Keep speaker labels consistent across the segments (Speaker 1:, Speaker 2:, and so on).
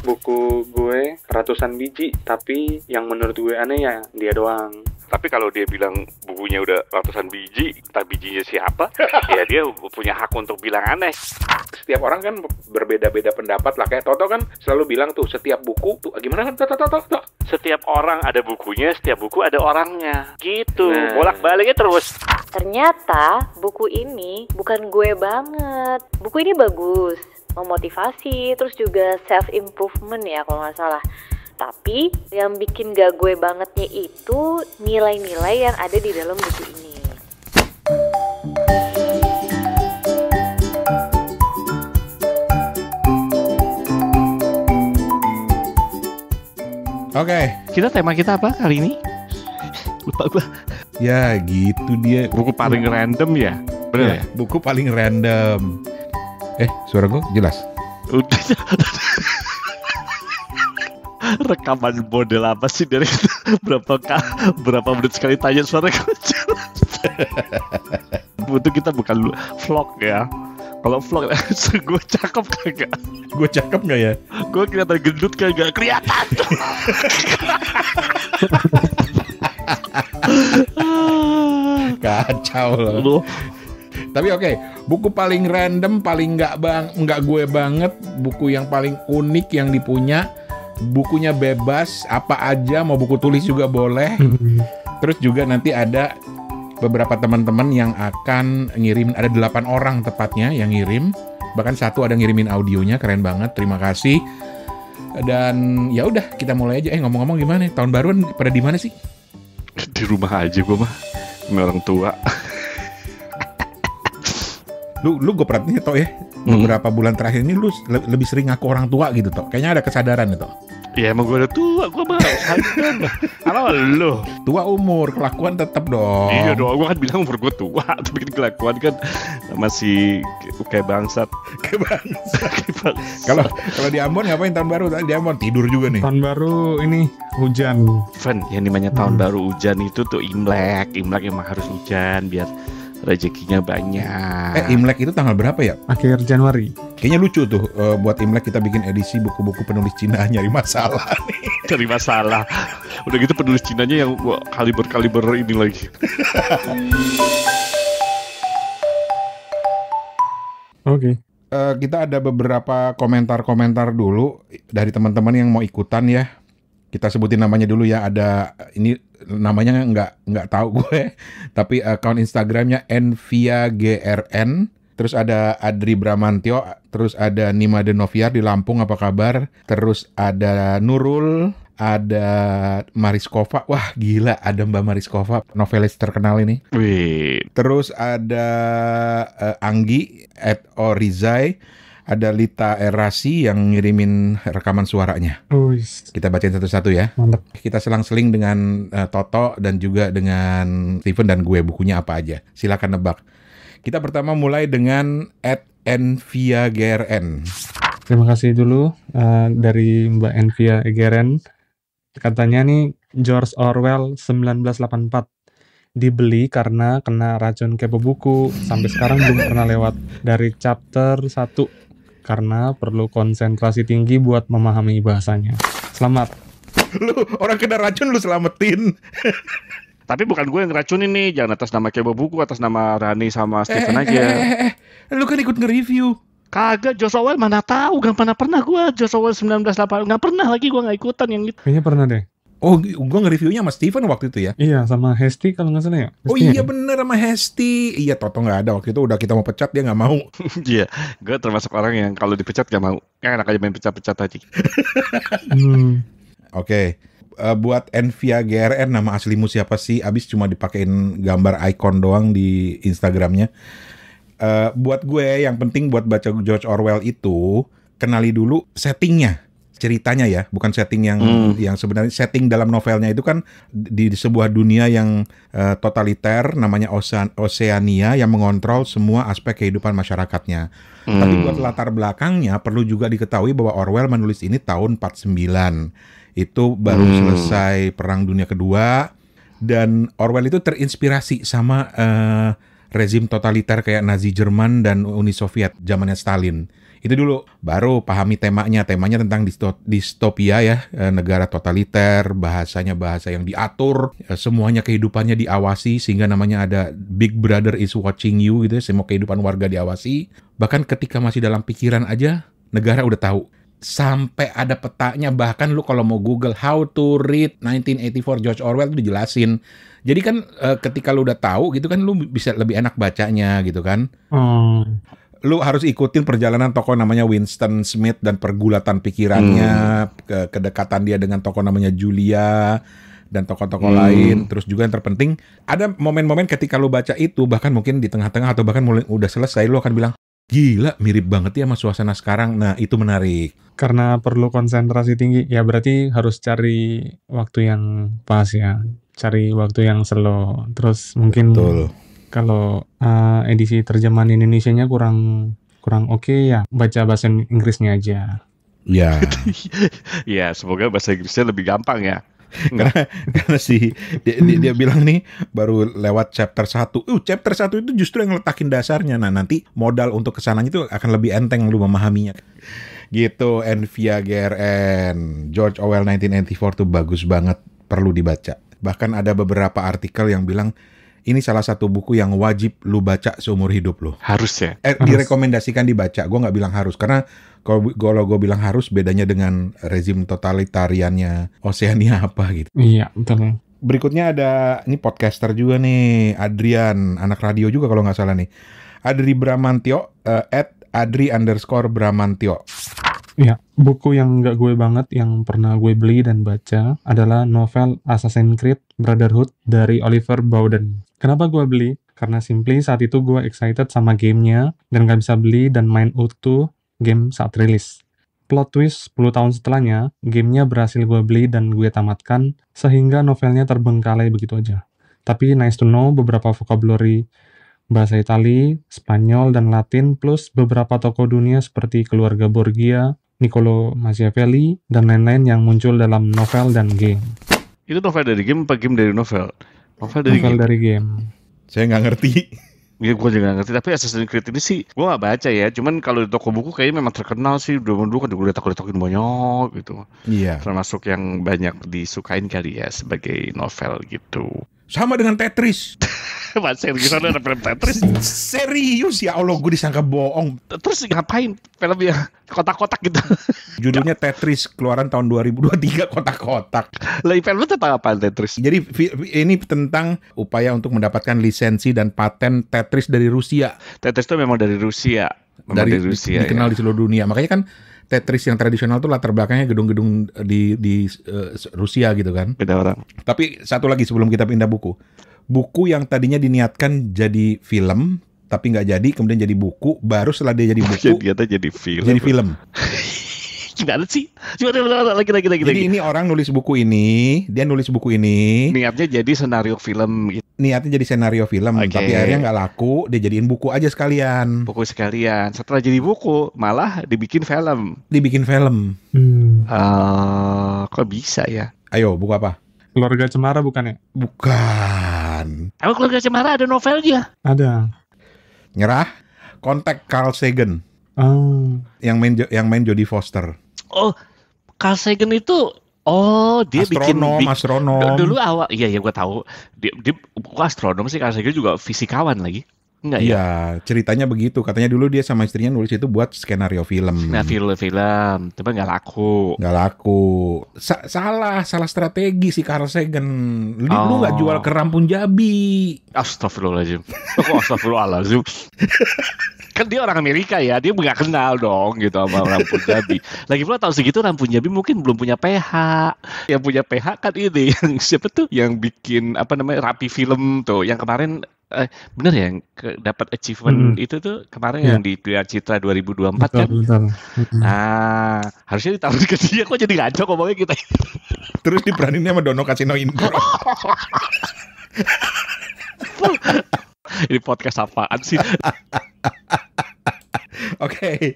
Speaker 1: Buku gue ratusan biji, tapi yang menurut gue aneh ya dia doang.
Speaker 2: Tapi kalau dia bilang bukunya udah ratusan biji, entah bijinya siapa, ya dia punya hak untuk bilang aneh.
Speaker 3: Setiap orang kan berbeda-beda pendapat lah. Kayak Toto kan selalu bilang tuh, setiap buku tuh gimana kan Toto?
Speaker 2: Setiap orang ada bukunya, setiap buku ada orangnya. Gitu,
Speaker 3: Nah.
Speaker 2: bolak-baliknya terus.
Speaker 4: Ternyata buku ini bukan gue banget. Buku ini bagus, memotivasi, terus juga self-improvement ya kalau nggak salah. Tapi yang bikin gak gue bangetnya itu nilai-nilai yang ada di dalam buku ini.
Speaker 5: Oke,
Speaker 6: Kita tema kita apa kali ini? Lupa gua.
Speaker 5: ya gitu dia.
Speaker 6: Buku paling random ya? Bener ya?
Speaker 5: Buku paling random. Suara gue jelas?
Speaker 6: Udah. Rekaman model apa sih dari itu? Berapa menit sekali tanya suara gue jelas. Itu kita bukan vlog ya. Kalau vlog gue cakep kagak?
Speaker 5: Gue cakep nggak ya?
Speaker 6: Gue kelihatan gendut kagak? Kelihatan.
Speaker 5: Kacau loh.
Speaker 6: Lu
Speaker 5: Tapi oke, buku paling random, paling nggak gue banget, buku yang paling unik yang dipunya, bukunya bebas, apa aja, mau buku tulis juga boleh. Terus juga nanti ada beberapa teman-teman yang akan ngirim, ada 8 orang tepatnya yang ngirim, bahkan satu ada ngirimin audionya, keren banget, terima kasih. Dan ya udah kita mulai aja. Ngomong-ngomong gimana? Tahun baruan pada di mana sih?
Speaker 6: di rumah aja gue mah. Sama orang tua.
Speaker 5: Lu gue perhatiin toh ya, beberapa bulan terakhir ini lu lebih sering ngaku orang tua gitu toh. Kayaknya ada kesadaran itu.
Speaker 6: Ya emang gue udah tua, gue mah apa lu?
Speaker 5: Tua umur, kelakuan tetap dong.
Speaker 6: Iya dong, gue kan bilang umur gue tua, tapi kan kelakuan kan masih kayak bangsat.
Speaker 5: Kalau di Ambon ngapain tahun baru? Di Ambon tidur juga nih.
Speaker 1: Tahun baru ini hujan.
Speaker 6: Fan, yang namanya tahun baru hujan itu tuh Imlek emang harus hujan biar rezekinya banyak.
Speaker 5: Imlek itu tanggal berapa ya?
Speaker 1: Akhir Januari.
Speaker 5: Kayaknya lucu tuh buat Imlek kita bikin edisi buku-buku penulis Cina nyari masalah nih.
Speaker 6: Cari masalah. Udah gitu penulis Cinanya yang kaliber ini lagi.
Speaker 1: Oke.
Speaker 5: Kita ada beberapa komentar-komentar dulu dari teman-teman yang mau ikutan ya. Kita sebutin namanya dulu ya. Ada ini namanya nggak tahu gue, tapi akun Instagramnya NviaGRN. Terus ada Adri Bramantio, terus ada Nima Denoviar di Lampung, apa kabar? Terus ada Nurul, ada Mariskova. Wah gila, ada Mbak Mariskova, novelis terkenal ini.
Speaker 6: Wih.
Speaker 5: Terus ada Anggi @Orizai, ada Lita Erasi yang ngirimin rekaman suaranya. Kita bacain satu-satu ya.
Speaker 1: Mantap.
Speaker 5: Kita selang-seling dengan Toto dan juga dengan Steven dan gue, bukunya apa aja. Silakan nebak. Kita pertama mulai dengan @NviaGRN.
Speaker 1: Terima kasih dulu dari Mbak Envia Egeren. Katanya nih George Orwell 1984 dibeli karena kena racun kepo buku. Sampai sekarang belum pernah lewat dari chapter 1 karena perlu konsentrasi tinggi buat memahami bahasanya. Selamat.
Speaker 5: Lu orang kena racun lu selamatin.
Speaker 6: Tapi bukan gue yang ngeracunin nih, jangan atas nama Kebo Buku, atas nama Rani sama Steven aja.
Speaker 5: Lu kan ikut nge-review.
Speaker 6: Kagak, George Orwell mana tahu, gak pernah gue George Orwell 1984, gak pernah lagi gue gak ikutan yang itu.
Speaker 1: Kayaknya pernah deh.
Speaker 5: Oh, gua nge-reviewnya sama Steven waktu itu ya.
Speaker 1: Iya, sama Hesti kalau nggak salah ya.
Speaker 5: Oh
Speaker 1: Hesti
Speaker 5: iya
Speaker 1: ya?
Speaker 5: bener, sama Hesti. Iya, Toto nggak ada waktu itu, udah kita mau pecat dia nggak mau.
Speaker 6: Iya, gue termasuk orang yang kalau dipecat gak mau. Enak aja main pecat-pecat aja.
Speaker 5: Oke. Buat NviaGRN, nama aslimu siapa sih? Abis cuma dipakein gambar icon doang di Instagramnya. Buat gue yang penting buat baca George Orwell itu, kenali dulu settingnya, ceritanya ya, bukan setting yang sebenarnya. Setting dalam novelnya itu kan di sebuah dunia yang totaliter, namanya Oceania, yang mengontrol semua aspek kehidupan masyarakatnya. Tapi buat latar belakangnya perlu juga diketahui bahwa Orwell menulis ini tahun 49. Itu baru selesai Perang Dunia Kedua, dan Orwell itu terinspirasi sama rezim totaliter kayak Nazi Jerman dan Uni Soviet zamannya Stalin. Itu dulu, baru pahami temanya. Temanya tentang distopia ya, negara totaliter, bahasanya bahasa yang diatur, semuanya kehidupannya diawasi, sehingga namanya ada Big Brother is watching you gitu ya, semua kehidupan warga diawasi. Bahkan ketika masih dalam pikiran aja, negara udah tahu. Sampai ada petanya, bahkan lu kalau mau Google how to read 1984 George Orwell itu dijelasin. Jadi kan ketika lu udah tahu gitu kan, lu bisa lebih enak bacanya gitu kan. Lu harus ikutin perjalanan tokoh namanya Winston Smith dan pergulatan pikirannya, kedekatan dia dengan tokoh namanya Julia dan tokoh-tokoh lain. Terus juga yang terpenting, ada momen-momen ketika lu baca itu, bahkan mungkin di tengah-tengah atau bahkan mulai udah selesai, lu akan bilang, gila, mirip banget ya sama suasana sekarang. Nah, itu menarik.
Speaker 1: Karena perlu konsentrasi tinggi, ya berarti harus cari waktu yang pas ya. Cari waktu yang slow. Terus mungkin
Speaker 5: Betul.
Speaker 1: kalau edisi terjemahan Indonesianya kurang oke ya, baca bahasa Inggrisnya aja.
Speaker 5: Ya.
Speaker 6: Ya, semoga bahasa Inggrisnya lebih gampang ya.
Speaker 5: Karena sih dia bilang nih baru lewat chapter 1. Chapter 1 itu justru yang letakin dasarnya. Nah, nanti modal untuk kesananya itu akan lebih enteng lu memahaminya. Gitu, Envia GRN. George Orwell 1984 tuh bagus banget, perlu dibaca. Bahkan ada beberapa artikel yang bilang ini salah satu buku yang wajib lu baca seumur hidup lu.
Speaker 6: Harus ya.
Speaker 5: Direkomendasikan dibaca. Gue nggak bilang harus, karena kalau gue bilang harus, bedanya dengan rezim totalitariannya Oceania apa gitu.
Speaker 1: Iya, betul.
Speaker 5: Berikutnya ada, ini podcaster juga nih, Adrian, anak radio juga kalau nggak salah nih. Adri Bramantio, @Adri_Bramantio.
Speaker 1: Ya, buku yang nggak gue banget yang pernah gue beli dan baca adalah novel Assassin's Creed Brotherhood dari Oliver Bowden. Kenapa gue beli? Karena simply saat itu gue excited sama gamenya dan gak bisa beli dan main utuh game saat rilis. Plot twist 10 tahun setelahnya, gamenya berhasil gue beli dan gue tamatkan sehingga novelnya terbengkalai begitu aja. Tapi nice to know beberapa vocabulary bahasa Itali, Spanyol, dan Latin plus beberapa tokoh dunia seperti keluarga Borgia, Niccolo Machiavelli, dan lain-lain yang muncul dalam novel dan game.
Speaker 6: Itu novel dari game apa game dari novel? Novel dari
Speaker 1: Novel
Speaker 6: game.
Speaker 1: dari game.
Speaker 5: Saya nggak ngerti.
Speaker 6: Ya gue juga gak ngerti, tapi Assassin's Creed ini sih gue gak baca ya. Cuman kalau di toko buku kayaknya memang terkenal sih. Dulu kan gue letak-letakin banyak gitu.
Speaker 5: Iya.
Speaker 6: Termasuk yang banyak disukain kali ya sebagai novel gitu.
Speaker 5: Sama dengan Tetris.
Speaker 6: Mas serius ada film Tetris?
Speaker 5: Serius ya Allah, gue disangka bohong.
Speaker 6: Terus ngapain filmnya? Kotak-kotak gitu.
Speaker 5: Judulnya Tetris, keluaran tahun 2023, kotak-kotak.
Speaker 6: Lah film itu tentang apa Tetris?
Speaker 5: Jadi ini tentang upaya untuk mendapatkan lisensi dan paten Tetris dari Rusia.
Speaker 6: Tetris itu memang dari Rusia. Memang dari Rusia
Speaker 5: dikenal
Speaker 6: ya.
Speaker 5: di seluruh dunia. Makanya kan Tetris yang tradisional tuh latar belakangnya gedung-gedung di Rusia gitu kan.
Speaker 6: Beda orang.
Speaker 5: Tapi satu lagi sebelum kita pindah buku. Buku yang tadinya diniatkan jadi film, tapi nggak jadi, kemudian jadi buku, baru setelah dia jadi buku,
Speaker 6: jadi film.
Speaker 5: jadi film.
Speaker 6: Gimana sih? Coba lagi.
Speaker 5: Jadi ini orang nulis buku ini, dia nulis buku ini,
Speaker 6: Niatnya jadi senario film gitu.
Speaker 5: niatnya jadi senario film,
Speaker 6: Oke.
Speaker 5: tapi akhirnya nggak laku, dia jadiin buku aja sekalian.
Speaker 6: Buku sekalian. Setelah jadi buku, malah dibikin film.
Speaker 5: Dibikin film.
Speaker 6: Kok bisa ya?
Speaker 5: Ayo, buku apa?
Speaker 1: Keluarga Cemara bukan ya?
Speaker 5: Bukan.
Speaker 6: Emang Keluarga Cemara ada novelnya?
Speaker 1: Ada.
Speaker 5: Nyerah. Kontak Carl Sagan
Speaker 1: Oh.
Speaker 5: yang main Jodie Foster.
Speaker 6: Oh, Carl Sagan itu dia
Speaker 5: Astronom.
Speaker 6: dulu awal iya gue tahu. Dia bukan astronom sih, Carl Sagan juga fisikawan lagi. Enggak ya?
Speaker 5: Iya, ceritanya begitu. Katanya dulu dia sama istrinya nulis itu buat skenario film.
Speaker 6: Nah, film, tapi nggak laku.
Speaker 5: Nggak laku. Salah strategi si Carl Sagan. Lu nggak jual ke Rampun Jabi.
Speaker 6: Astagfirullahaladzim. Kok astagfirullahaladzim? Kan dia orang Amerika ya, dia nggak kenal dong gitu sama Rampun Jabi. Lagi pula tahun segitu Rampun Jabi mungkin belum punya PH. Yang punya PH kan ini, yang siapa tuh? Yang bikin Rapi Film tuh, yang kemarin bener ya, yang dapat achievement itu tuh kemarin yang di Piala Citra 2024 kan?
Speaker 1: Betul.
Speaker 6: Nah, harusnya ditaruh ke dia, kok jadi ngaco ngomongnya kita.
Speaker 5: Terus diperaninnya sama Dono Kasino Indoor.
Speaker 6: Ini podcast apaan sih?
Speaker 5: Oke.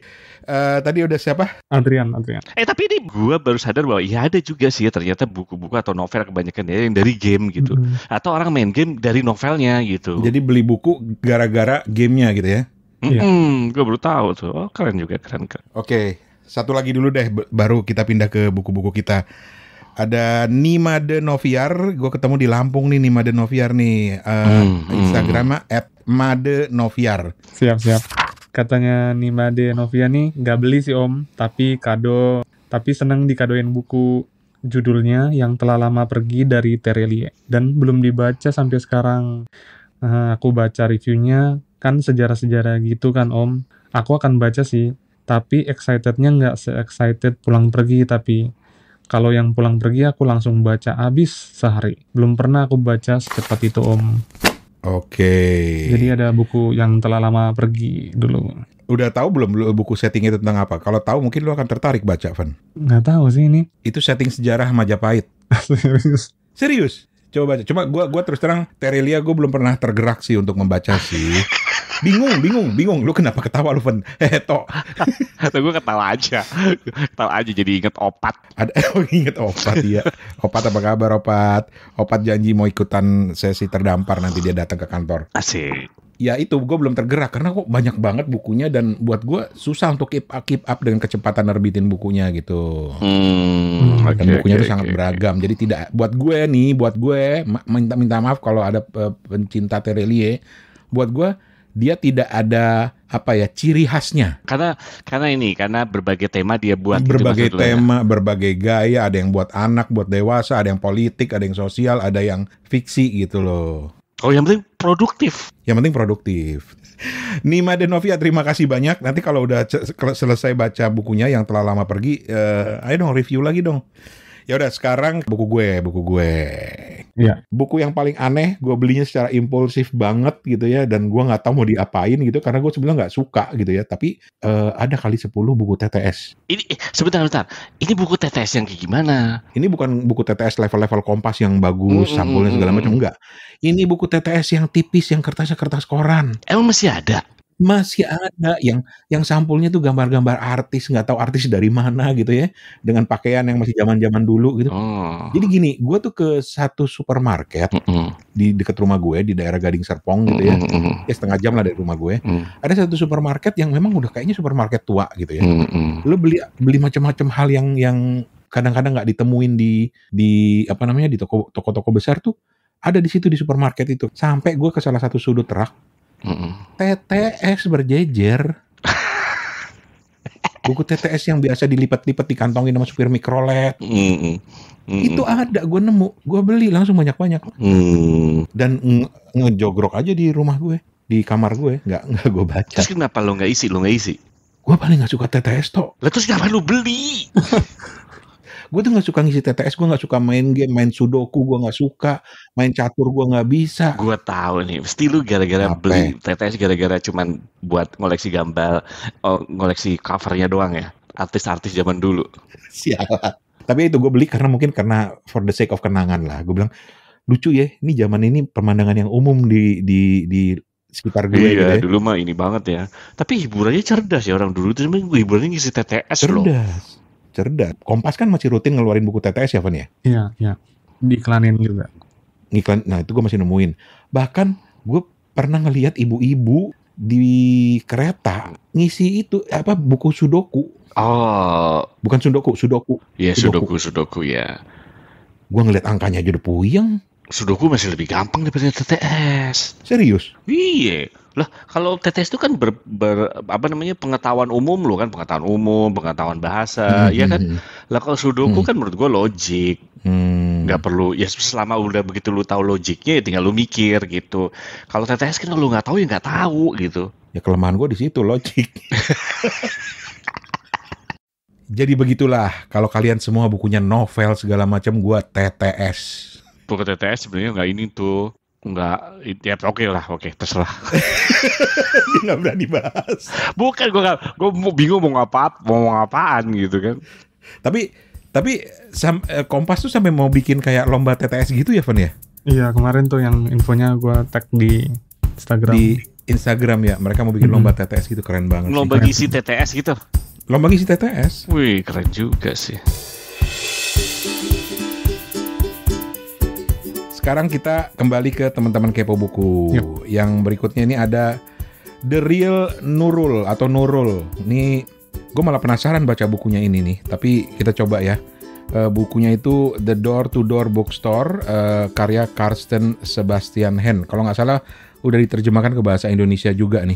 Speaker 5: Tadi udah siapa?
Speaker 1: Adrian.
Speaker 6: Tapi ini gue baru sadar bahwa ya ada juga sih ya ternyata buku-buku atau novel kebanyakan ya yang dari game gitu. Atau orang main game dari novelnya gitu.
Speaker 5: Jadi beli buku gara-gara gamenya gitu ya?
Speaker 1: Iya.
Speaker 6: Gue baru tahu tuh. Oh, keren juga, keren.
Speaker 5: Oke, satu lagi dulu deh, baru kita pindah ke buku-buku kita. Ada Nima de Noviar, gue ketemu di Lampung nih Nima de Noviar nih. Instagramnya @madenoviar.
Speaker 1: Siap. Katanya Nima de Novia nih nggak beli sih Om, tapi kado. Tapi seneng dikadoin buku. Judulnya Yang Telah Lama Pergi dari Terelie. Dan belum dibaca sampai sekarang. Aku baca reviewnya, kan sejarah-sejarah gitu kan Om. Aku akan baca sih, tapi excitednya nggak se-excited Pulang Pergi. Tapi kalau yang Pulang Pergi aku langsung baca habis sehari. Belum pernah aku baca secepat itu Om.
Speaker 5: Oke.
Speaker 1: Jadi ada buku Yang Telah Lama Pergi dulu.
Speaker 5: Udah tahu belum buku setting itu tentang apa? Kalau tahu mungkin lu akan tertarik baca, Van.
Speaker 1: Nggak tahu sih ini.
Speaker 5: Itu setting sejarah Majapahit. Serius? Coba baca. Cuma gua terus terang Terelia gue belum pernah tergerak sih untuk membaca sih. Bingung. Lu kenapa ketawa lu, Van? Tok.
Speaker 6: Gue ketawa aja. Jadi inget Opat.
Speaker 5: Inget Opat ya. Opat apa kabar Opat? Opat janji mau ikutan sesi terdampar nanti dia datang ke kantor.
Speaker 6: Asik.
Speaker 5: Ya itu gue belum tergerak karena kok banyak banget bukunya dan buat gue susah untuk keep up dengan kecepatan nerbitin bukunya gitu. Dan bukunya itu sangat beragam. Jadi tidak buat gue minta maaf kalau ada pencinta Terelie. Buat gue dia tidak ada ciri khasnya.
Speaker 6: Karena berbagai tema dia buat.
Speaker 5: Berbagai tema, berbagai gaya. Ada yang buat anak, buat dewasa, ada yang politik, ada yang sosial, ada yang fiksi gitu loh.
Speaker 6: Oh, yang penting produktif.
Speaker 5: Nima de Novia, terima kasih banyak. Nanti kalau udah selesai baca bukunya Yang Telah Lama Pergi, ayo dong review lagi dong. Ya udah, sekarang buku gue.
Speaker 1: Iya.
Speaker 5: Buku yang paling aneh, gue belinya secara impulsif banget gitu ya, dan gue nggak tahu mau diapain gitu karena gue sebenarnya nggak suka gitu ya. Tapi ada kali 10 buku TTS.
Speaker 6: Ini sebentar. Ini buku TTS yang kayak gimana?
Speaker 5: Ini bukan buku TTS level-level Kompas yang bagus, sampulnya segala macam, enggak. Ini buku TTS yang tipis, yang kertasnya kertas koran.
Speaker 6: Emang masih ada?
Speaker 5: Masih ada yang sampulnya tuh gambar-gambar artis, nggak tahu artis dari mana gitu ya, dengan pakaian yang masih zaman-zaman dulu gitu. Jadi gini, gue tuh ke satu supermarket di dekat rumah gue di daerah Gading Serpong gitu ya, setengah jam lah dari rumah gue. Ada satu supermarket yang memang udah kayaknya supermarket tua gitu ya. Lo beli macam-macam hal yang kadang-kadang nggak ditemuin di toko-toko besar tuh ada di situ di supermarket itu. Sampai gue ke salah satu sudut rak. TTS berjejer. Buku TTS yang biasa dilipat-lipat dikantongin sama supir mikrolet. Itu ada, gue nemu, gue beli langsung banyak-banyak. Dan ngejogrok aja di rumah gue, di kamar gue, nggak gue baca.
Speaker 6: Terus kenapa lo nggak isi?
Speaker 5: Gue paling nggak suka TTS toh.
Speaker 6: Lah terus kenapa lo beli?
Speaker 5: Gue tuh nggak suka ngisi TTS, gue nggak suka main game, main sudoku gue nggak suka, main catur gue nggak bisa.
Speaker 6: Gue tahu nih, pasti lu gara-gara beli TTS gara-gara cuman buat ngoleksi gambar, ngoleksi covernya doang ya, artis-artis zaman dulu.
Speaker 5: Sialan. Tapi itu gue beli karena for the sake of kenangan lah. Gue bilang lucu ya, ini zaman ini pemandangan yang umum di sekitar gue.
Speaker 6: Iya,
Speaker 5: gitu ya.
Speaker 6: dulu mah ini banget ya. Tapi hiburannya cerdas ya orang dulu tuh, hiburannya ngisi TTS loh.
Speaker 5: Cerdas. Kompas kan masih rutin ngeluarin buku TTS ya, Van ya?
Speaker 1: Iya. Diiklanin juga.
Speaker 5: Nah itu gue masih nemuin. Bahkan gue pernah ngelihat ibu-ibu di kereta ngisi itu buku sudoku.
Speaker 6: Oh,
Speaker 5: bukan sudoku.
Speaker 6: Iya, sudoku ya.
Speaker 5: Gue ngeliat angkanya aja udah puyeng.
Speaker 6: Sudoku masih lebih gampang daripada TTS.
Speaker 5: Serius?
Speaker 6: Iya. Lah, kalau TTS itu kan pengetahuan umum lo kan, pengetahuan bahasa, ya kan? Lah kalau sudoku kan menurut gue logik. Nggak perlu, ya selama udah begitu lu tahu logiknya ya tinggal lu mikir gitu. Kalau TTS kan kalau lu nggak tahu ya nggak tahu gitu.
Speaker 5: Ya kelemahan gue di situ, logik. Jadi begitulah, kalau kalian semua bukunya novel segala macam, gue TTS.
Speaker 6: Buku TTS sebenarnya nggak ini tuh. Enggak, ya oke, terserah.
Speaker 5: Dia nggak berani bahas.
Speaker 6: Bukan, gue bingung mau ngapaan gitu kan.
Speaker 5: Tapi Kompas tuh sampai mau bikin kayak lomba TTS gitu ya, Van ya?
Speaker 1: Iya, kemarin tuh yang infonya gue tag di Instagram.
Speaker 5: Di Instagram ya, mereka mau bikin lomba TTS gitu, keren banget.
Speaker 6: Lomba ngisi TTS gitu?
Speaker 5: Lomba ngisi TTS.
Speaker 6: Wih, keren juga sih.
Speaker 5: Sekarang kita kembali ke teman-teman Kepo Buku.
Speaker 1: Yep.
Speaker 5: Yang berikutnya ini ada The Real Nurul atau Nurul. Ini gue malah penasaran baca bukunya ini nih. Tapi kita coba ya. Bukunya itu The Door to Door Bookstore, karya Karsten Sebastian Hen. Kalau nggak salah udah diterjemahkan ke bahasa Indonesia juga nih.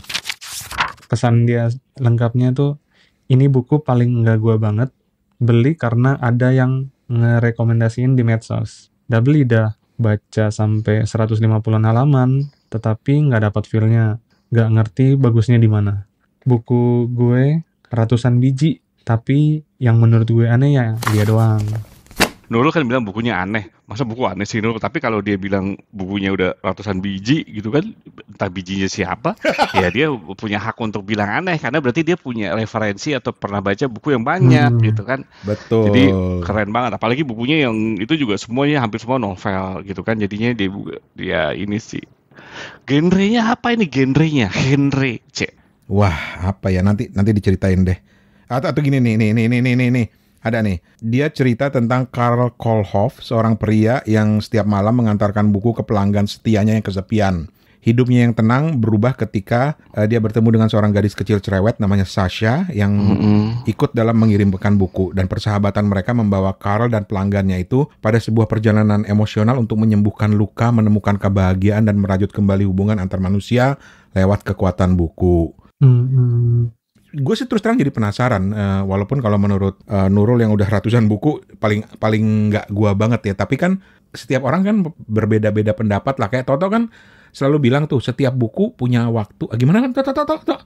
Speaker 1: Kesan dia lengkapnya tuh, ini buku paling nggak gua banget. Beli karena ada yang ngerekomendasiin di medsos. Udah beli dah, baca sampai 150-an halaman, tetapi nggak dapat feel-nya. Nggak ngerti bagusnya di mana. Buku gue ratusan biji, tapi yang menurut gue aneh ya dia doang.
Speaker 6: Nurul kan bilang bukunya aneh. Masa buku aneh sih Nurul? Tapi kalau dia bilang bukunya udah ratusan biji gitu kan, entah bijinya siapa, ya dia punya hak untuk bilang aneh karena berarti dia punya referensi atau pernah baca buku yang banyak gitu kan.
Speaker 5: Betul.
Speaker 6: Jadi keren banget. Apalagi bukunya yang itu juga semuanya hampir semua novel gitu kan. Jadinya dia ini sih. Genrenya apa ini genrenya? Genre, C.
Speaker 5: Wah, apa ya? Nanti diceritain deh. Atau gini nih. Ada nih. Dia cerita tentang Karl Kohlhoff, seorang pria yang setiap malam mengantarkan buku ke pelanggan setianya yang kesepian. Hidupnya yang tenang berubah ketika dia bertemu dengan seorang gadis kecil cerewet namanya Sasha yang ikut dalam mengirimkan buku. Dan persahabatan mereka membawa Karl dan pelanggannya itu pada sebuah perjalanan emosional untuk menyembuhkan luka, menemukan kebahagiaan, dan merajut kembali hubungan antar manusia lewat kekuatan buku. Gue sih terus terang jadi penasaran, walaupun kalau menurut Nurul yang udah ratusan buku paling nggak gua banget ya, tapi kan setiap orang kan berbeda-beda pendapat lah. Kayak Toto kan selalu bilang tuh setiap buku punya waktu. Gimana kan Toto?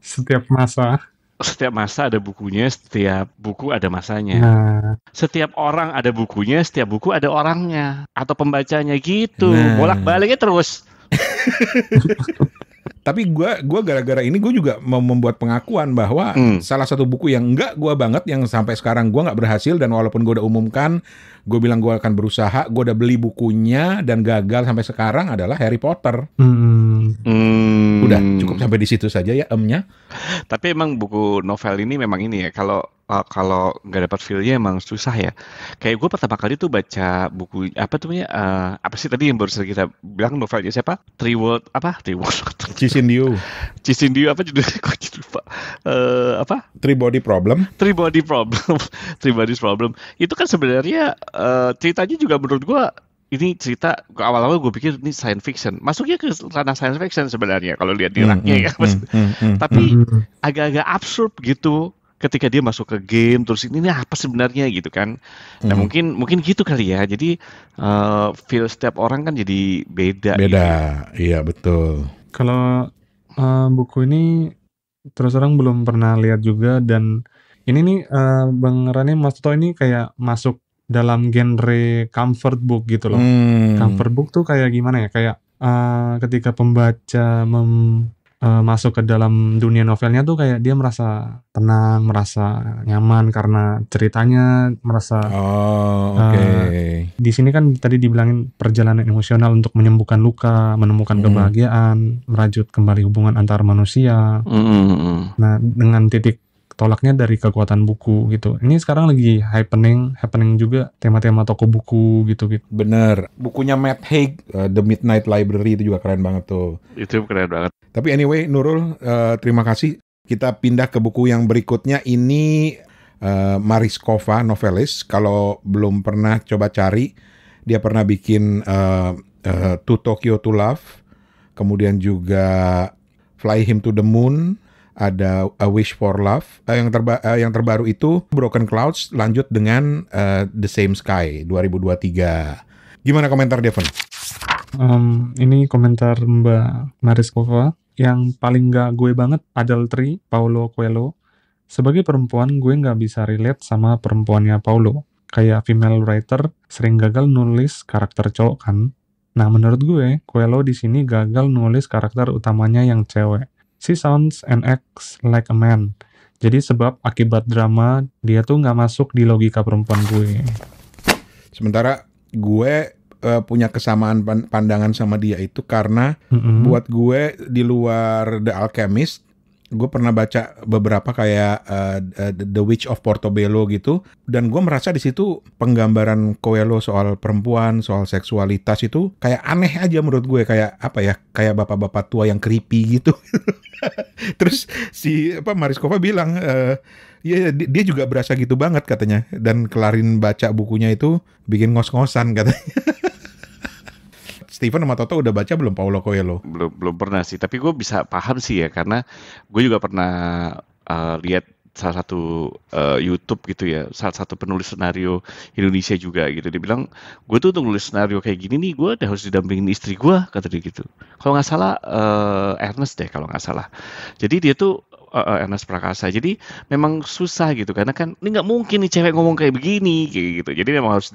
Speaker 1: Setiap masa
Speaker 6: ada bukunya, setiap buku ada masanya.
Speaker 1: Nah,
Speaker 6: Setiap orang ada bukunya, setiap buku ada orangnya atau pembacanya gitu.
Speaker 5: Nah.
Speaker 6: Bolak-baliknya terus.
Speaker 5: Tapi gue gara-gara ini gue juga mau membuat pengakuan bahwa salah satu buku yang enggak gue banget, yang sampai sekarang gue nggak berhasil, dan walaupun gue udah umumkan, gue bilang gue akan berusaha, gue udah beli bukunya dan gagal sampai sekarang adalah Harry Potter. Udah cukup sampai di situ saja ya emnya.
Speaker 6: Tapi emang buku novel ini memang ini ya, kalau nggak dapat feel-nya emang susah ya. Kayak gue pertama kali tuh baca buku apa tuh ya, apa sih tadi yang baru saja kita bilang novelnya siapa? Three World
Speaker 5: Cisindiu
Speaker 6: apa judulnya? Kok jadi lupa. Apa?
Speaker 5: Three Body Problem.
Speaker 6: Three Bodies Problem. Itu kan sebenarnya ceritanya juga menurut gue ini cerita, awal-awal gue pikir ini science fiction. Masuknya ke ranah science fiction sebenarnya kalau lihat di raknya ya. Tapi agak-agak absurd gitu ketika dia masuk ke game, terus ini apa sebenarnya gitu kan. Nah mungkin gitu kali ya. Jadi feel setiap orang kan jadi beda.
Speaker 5: Beda,
Speaker 6: gitu.
Speaker 5: Iya betul.
Speaker 1: kalau buku ini terus terang belum pernah lihat juga, dan ini nih Bang Rani, Mas Toto ini kayak masuk dalam genre comfort book gitu loh. Comfort book tuh kayak gimana ya? Kayak ketika pembaca masuk ke dalam dunia novelnya tuh kayak dia merasa tenang, merasa nyaman karena ceritanya, merasa di sini kan tadi dibilangin perjalanan emosional untuk menyembuhkan luka, menemukan kebahagiaan, merajut kembali hubungan antar manusia. Nah, dengan titik tolaknya dari kekuatan buku gitu. Ini sekarang lagi happening juga tema-tema toko buku gitu.
Speaker 5: Bener. Bukunya Matt Haig, The Midnight Library, itu juga keren banget tuh.
Speaker 6: Itu keren banget.
Speaker 5: Tapi anyway, Nurul, terima kasih. Kita pindah ke buku yang berikutnya. Ini Mariskova, novelis. Kalau belum pernah coba cari, dia pernah bikin To Tokyo to Love, kemudian juga Fly Him to the Moon, ada A Wish for Love. Yang terbaru itu Broken Clouds, lanjut dengan The Same Sky 2023. Gimana komentar Devon?
Speaker 1: Ini komentar Mbak Mariskova. Yang paling gak gue banget, Adultery, Paulo Coelho. Sebagai perempuan, gue gak bisa relate sama perempuannya Paulo. Kayak female writer sering gagal nulis karakter cowok kan. Nah, menurut gue, Coelho di sini gagal nulis karakter utamanya yang cewek. She sounds and acts like a man. Jadi sebab akibat drama, dia tuh gak masuk di logika perempuan gue.
Speaker 5: Sementara gue punya kesamaan pandangan sama dia itu karena buat gue di luar The Alchemist, gue pernah baca beberapa kayak The Witch of Portobello gitu, dan gue merasa di situ penggambaran Coelho soal perempuan, soal seksualitas itu kayak aneh aja menurut gue, kayak apa ya, kayak bapak-bapak tua yang creepy gitu. Terus si Mariskova bilang ya dia juga berasa gitu banget katanya, dan kelarin baca bukunya itu bikin ngos-ngosan katanya. Steven sama Toto udah baca belum Paulo Coelho?
Speaker 6: Belum pernah sih, tapi gue bisa paham sih ya, karena gue juga pernah lihat salah satu YouTube gitu ya, salah satu penulis skenario Indonesia juga gitu. Dia bilang, gue tuh untuk nulis skenario kayak gini nih, gue udah harus didampingin istri gue, kata dia gitu. Kalau nggak salah Ernest deh kalau nggak salah. Jadi dia tuh Ernest Prakasa. Jadi memang susah gitu, karena kan ini nggak mungkin nih cewek ngomong kayak begini kayak gitu. Jadi memang harus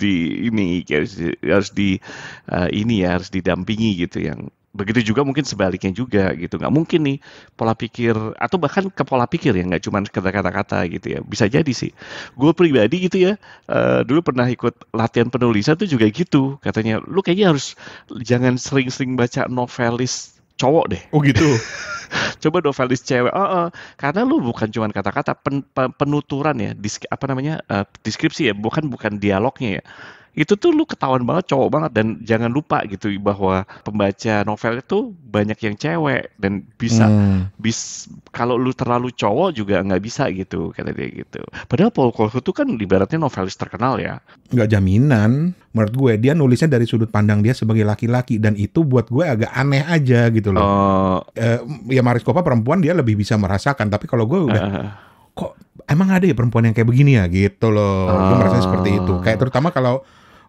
Speaker 6: harus didampingi gitu. Yang begitu juga mungkin sebaliknya juga gitu. Nggak mungkin nih pola pikir, atau bahkan ke pola pikir ya, nggak cuma kata-kata gitu ya. Bisa jadi sih. Gue pribadi gitu ya, dulu pernah ikut latihan penulisan tuh juga gitu. Katanya, lu kayaknya harus jangan sering-sering baca novelis cowok deh.
Speaker 5: Oh gitu.
Speaker 6: Coba novelis cewek, karena lu bukan cuma kata-kata, penuturan ya, deskripsi ya, bukan dialognya ya. Itu tuh lu ketahuan banget cowok banget, dan jangan lupa gitu bahwa pembaca novel itu banyak yang cewek, dan bisa kalau lu terlalu cowok juga nggak bisa gitu, kata dia gitu. Padahal Paulo Coelho itu kan ibaratnya novelis terkenal ya.
Speaker 5: Nggak jaminan, menurut gue dia nulisnya dari sudut pandang dia sebagai laki-laki, dan itu buat gue agak aneh aja gitu loh. Ya Mariskova perempuan dia lebih bisa merasakan, tapi kalau gue udah kok emang ada ya perempuan yang kayak begini ya gitu loh. Gue merasa seperti itu. Kayak terutama kalau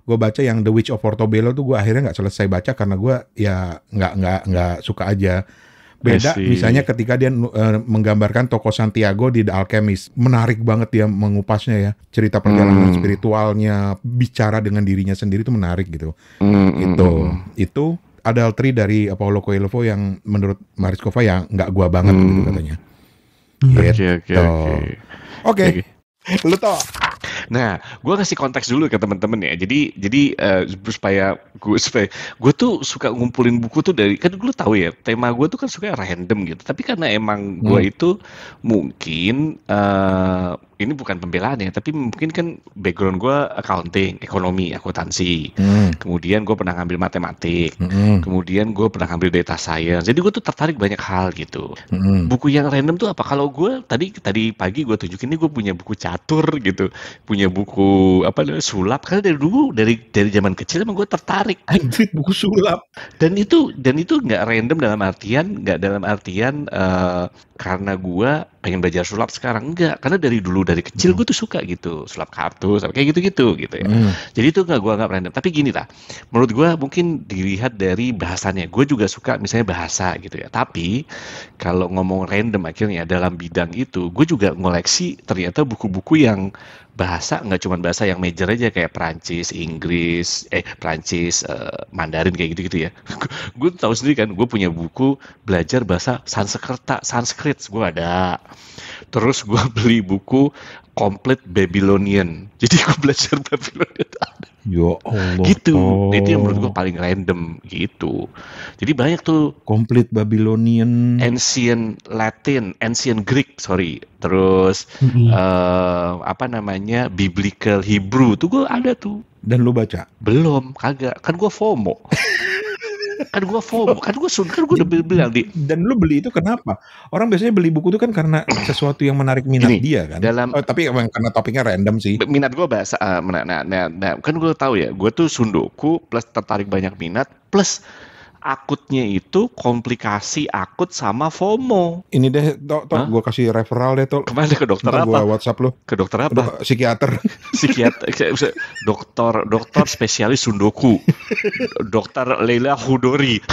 Speaker 5: gue baca yang The Witch of Portobello tuh gue akhirnya nggak selesai baca karena gue ya nggak suka aja. Beda misalnya ketika dia menggambarkan tokoh Santiago di The Alchemist, menarik banget dia mengupasnya ya, cerita perjalanan spiritualnya, bicara dengan dirinya sendiri itu menarik gitu. Itu Adultery dari Paulo Coelho yang menurut Mariskova ya nggak gua banget gitu katanya. Oke. Lu toh.
Speaker 6: Nah, gue kasih konteks dulu ke teman-teman ya. Jadi supaya gue tuh suka ngumpulin buku tuh dari, kan gue tahu ya, tema gue tuh kan suka random gitu. Tapi karena emang gue itu mungkin ini bukan pembelaan ya, tapi mungkin kan background gue accounting, ekonomi, akuntansi. Kemudian gue pernah ngambil matematik. Kemudian gue pernah ngambil data science. Jadi gue tuh tertarik banyak hal gitu. Buku yang random tuh apa? Kalau gue tadi pagi gue tunjukin nih, gue punya buku catur gitu, punya buku sulap. Karena dari dulu dari zaman kecil emang gue tertarik.
Speaker 5: Anjir, buku sulap.
Speaker 6: Dan itu nggak random dalam artian karena gue pengen belajar sulap sekarang, enggak, karena dari kecil gue tuh suka gitu, sulap kartu kayak gitu ya. Jadi itu gue nggak random. Tapi gini lah, menurut gue mungkin dilihat dari bahasanya. Gue juga suka misalnya bahasa gitu ya. Tapi kalau ngomong random akhirnya dalam bidang itu, gue juga ngoleksi ternyata buku-buku yang bahasa, nggak cuma bahasa yang major aja kayak Prancis, Inggris, Prancis, Mandarin kayak gitu-gitu ya. Gue tahu sendiri kan, gue punya buku belajar bahasa Sanskrit, gue ada. Terus gue beli buku Complete Babylonian. Jadi gue belajar Babylonian.
Speaker 5: Ya Allah.
Speaker 6: Gitu. Itu yang menurut gue paling random gitu. Jadi banyak tuh.
Speaker 5: Complete Babylonian.
Speaker 6: Ancient Greek, Terus Biblical Hebrew tuh gue ada tuh.
Speaker 5: Dan lu baca?
Speaker 6: Belum, kagak. Kan gue FOMO. Kan gue udah bilang di. Dan
Speaker 5: lu beli itu kenapa? Orang biasanya beli buku itu kan karena sesuatu yang menarik minat dia kan. Tapi emang karena topiknya random sih.
Speaker 6: Minat gue bahasa. Kan gue tahu ya. Gue tuh Sundoku plus tertarik banyak minat plus akutnya itu komplikasi akut sama FOMO.
Speaker 5: Ini deh, gue kasih referral deh, Tol.
Speaker 6: Kemana, ke dokter apa?
Speaker 5: Gue WhatsApp lu.
Speaker 6: Ke dokter apa?
Speaker 5: Psikiater.
Speaker 6: Dokter spesialis Sundoku. Dokter Leila Hudori.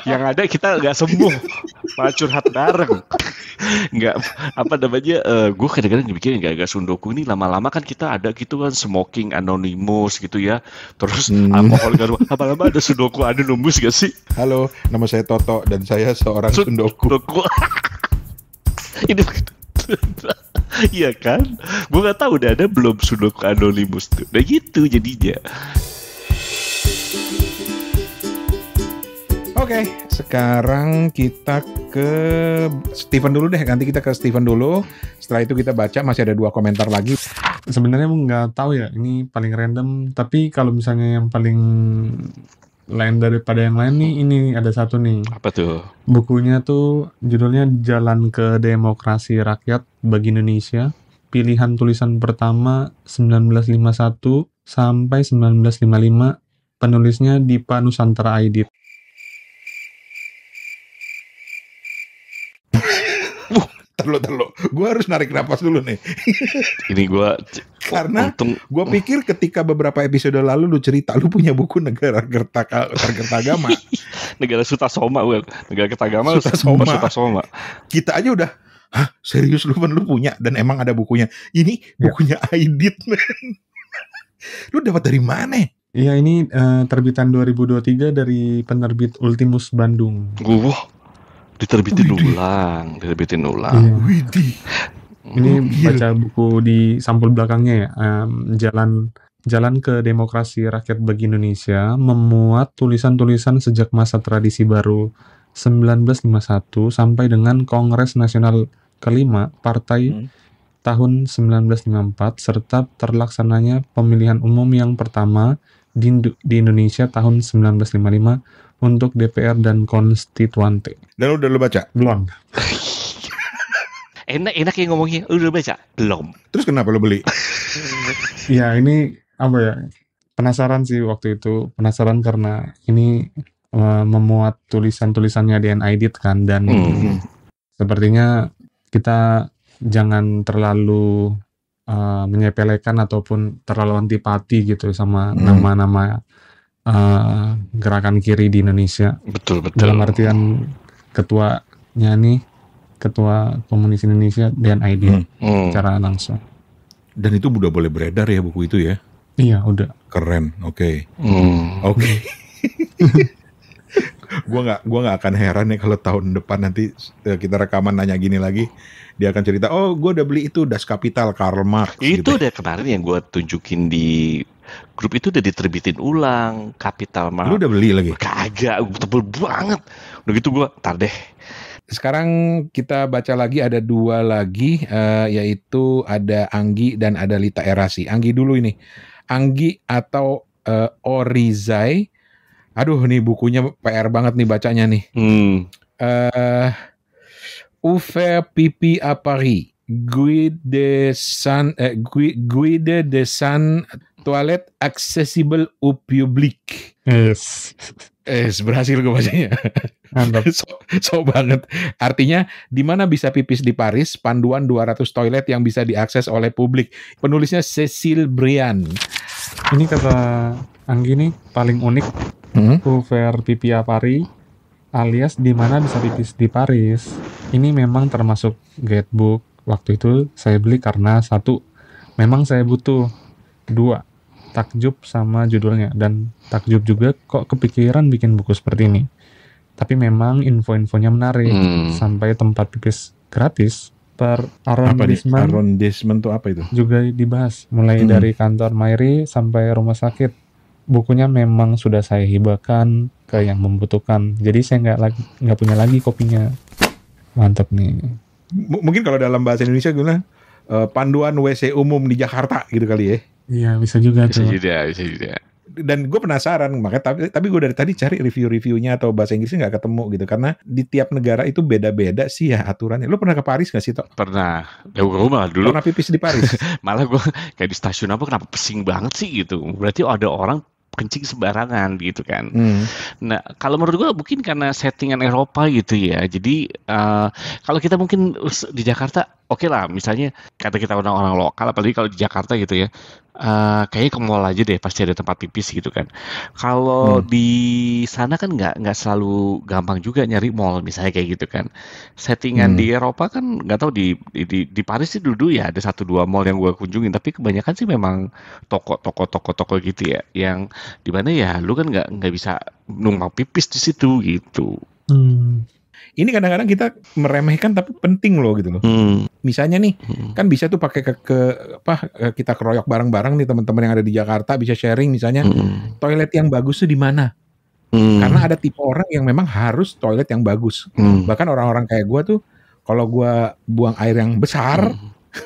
Speaker 6: Yang ada kita nggak sembuh, malah curhat bareng. Nggak, gue kadang-kadang dibikin nggak Sundoku ini lama-lama kan kita ada gitu kan, smoking anonymous gitu ya. Terus alkohol lama-lama ada Sundoku anonymous gak sih?
Speaker 5: Halo, nama saya Toto dan saya seorang Sundoku.
Speaker 6: Ini iya kan? Gue nggak tahu udah ada belum Sundoku anonymous tuh. Udah gitu jadinya.
Speaker 5: Oke, sekarang kita ke Steven dulu deh. Nanti kita ke Steven dulu. Setelah itu kita baca, masih ada 2 komentar lagi.
Speaker 1: Sebenarnya nggak tahu ya, ini paling random. Tapi kalau misalnya yang paling lain daripada yang lain nih, ini ada satu nih.
Speaker 6: Apa tuh?
Speaker 1: Bukunya tuh judulnya Jalan ke Demokrasi Rakyat bagi Indonesia. Pilihan tulisan pertama 1951 sampai 1955. Penulisnya Dipa Nusantara Aidit.
Speaker 5: Terlalu. Gue harus narik napas dulu nih.
Speaker 6: Ini gue
Speaker 5: Karena gue pikir ketika beberapa episode lalu lu cerita lu punya buku Negara Kertagama.
Speaker 6: Negara Sutasoma, Negara Kertagama,
Speaker 5: Sutasoma. Kita aja udah, hah serius lu punya, dan emang ada bukunya. Ini bukunya Aidit, men. Lu dapat dari mana?
Speaker 1: Iya, ini terbitan 2023 dari penerbit Ultimus Bandung.
Speaker 6: Diterbitin ulang.
Speaker 1: Iya.
Speaker 5: Widih.
Speaker 1: Ini baca buku di sampul belakangnya ya. Jalan ke Demokrasi Rakyat bagi Indonesia memuat tulisan-tulisan sejak masa tradisi baru 1951 sampai dengan Kongres Nasional kelima Partai tahun 1954 serta terlaksananya pemilihan umum yang pertama di Indonesia tahun 1955 untuk DPR dan konstituante.
Speaker 5: Dan udah lu baca?
Speaker 1: Belum.
Speaker 6: Enak ya ngomongnya, udah baca? Belum.
Speaker 5: Terus kenapa lu beli?
Speaker 1: Ya ini apa ya? Penasaran sih waktu itu. Penasaran karena ini memuat tulisan-tulisannya Dian Aidit kan, dan sepertinya kita jangan terlalu menyepelekan ataupun terlalu antipati gitu sama nama-nama gerakan kiri di Indonesia.
Speaker 6: Betul.
Speaker 1: Dalam artian ketuanya nih, Ketua Komunis Indonesia Dian Aidit secara langsung.
Speaker 5: Dan itu udah boleh beredar ya buku itu ya?
Speaker 1: Iya, udah.
Speaker 5: Keren, oke. Gua nggak akan heran ya kalau tahun depan nanti kita rekaman nanya gini lagi, dia akan cerita, oh gue udah beli itu Das Kapital Karl Marx.
Speaker 6: Itu
Speaker 5: gitu.
Speaker 6: udah kemarin yang gue tunjukin di grup itu udah diterbitin ulang Kapital Marx.
Speaker 5: Lu udah beli lagi?
Speaker 6: Kagak, tebel banget. Udah gitu gue, tar deh.
Speaker 5: Sekarang kita baca lagi, ada 2 lagi, yaitu ada Anggi dan ada Lita Erasi. Anggi dulu ini. Anggi atau Orizai. Aduh, nih bukunya PR banget nih bacanya nih. Ouvert pipi à Paris. Guide de san toilette accessible au public.
Speaker 1: Yes.
Speaker 5: Berhasil gue bacanya.
Speaker 1: Mantap.
Speaker 5: So banget. Artinya, di mana bisa pipis di Paris, panduan 200 toilet yang bisa diakses oleh publik. Penulisnya Cecil Brian.
Speaker 1: Ini kata Anggi nih paling unik. Ouvert pipi à Paris alias di mana bisa pipis di Paris. Ini memang termasuk guidebook. Waktu itu saya beli karena 1, memang saya butuh. 2, takjub sama judulnya, dan takjub juga kok kepikiran bikin buku seperti ini. Tapi memang info-infonya menarik, sampai tempat pipis gratis per arrondissement.
Speaker 5: Arrondissement itu apa itu?
Speaker 1: Juga dibahas, mulai dari kantor mairie sampai rumah sakit. Bukunya memang sudah saya hibahkan ke yang membutuhkan. Jadi saya nggak punya lagi kopinya. Mantap nih.
Speaker 5: Mungkin kalau dalam bahasa Indonesia gue bilang panduan WC umum di Jakarta gitu kali ya.
Speaker 1: Iya, bisa juga tuh.
Speaker 6: Bisa juga.
Speaker 5: Dan gue penasaran, makanya tapi gue dari tadi cari review-reviewnya atau bahasa Inggrisnya nggak ketemu gitu, karena di tiap negara itu beda-beda sih ya aturannya. Lu pernah ke Paris nggak sih, Tok?
Speaker 6: Pernah. Ya gue malah dulu.
Speaker 5: Pernah pipis di Paris?
Speaker 6: Malah gue kayak di stasiun apa, kenapa pesing banget sih gitu. Berarti ada orang kencing sembarangan gitu kan. Nah, kalau menurut gue mungkin karena settingan Eropa gitu ya. Jadi kalau kita mungkin di Jakarta, oke lah, misalnya kata kita orang-orang lokal, apalagi kalau di Jakarta gitu ya, kayaknya ke mall aja deh, pasti ada tempat pipis gitu kan. Kalau di sana kan nggak selalu gampang juga nyari mall, misalnya kayak gitu kan. Settingan di Eropa kan nggak tahu, di Paris sih dulu ya ada 1-2 mall yang gue kunjungin, tapi kebanyakan sih memang toko gitu ya, yang dimana ya lu kan nggak bisa numpang pipis di situ gitu.
Speaker 5: Ini kadang-kadang kita meremehkan tapi penting loh gitu loh. Misalnya nih, kan bisa tuh pakai kita keroyok bareng-bareng nih teman-teman yang ada di Jakarta, bisa sharing misalnya toilet yang bagus tuh di mana. Karena ada tipe orang yang memang harus toilet yang bagus. Bahkan orang-orang kayak gue tuh, kalau gue buang air yang besar,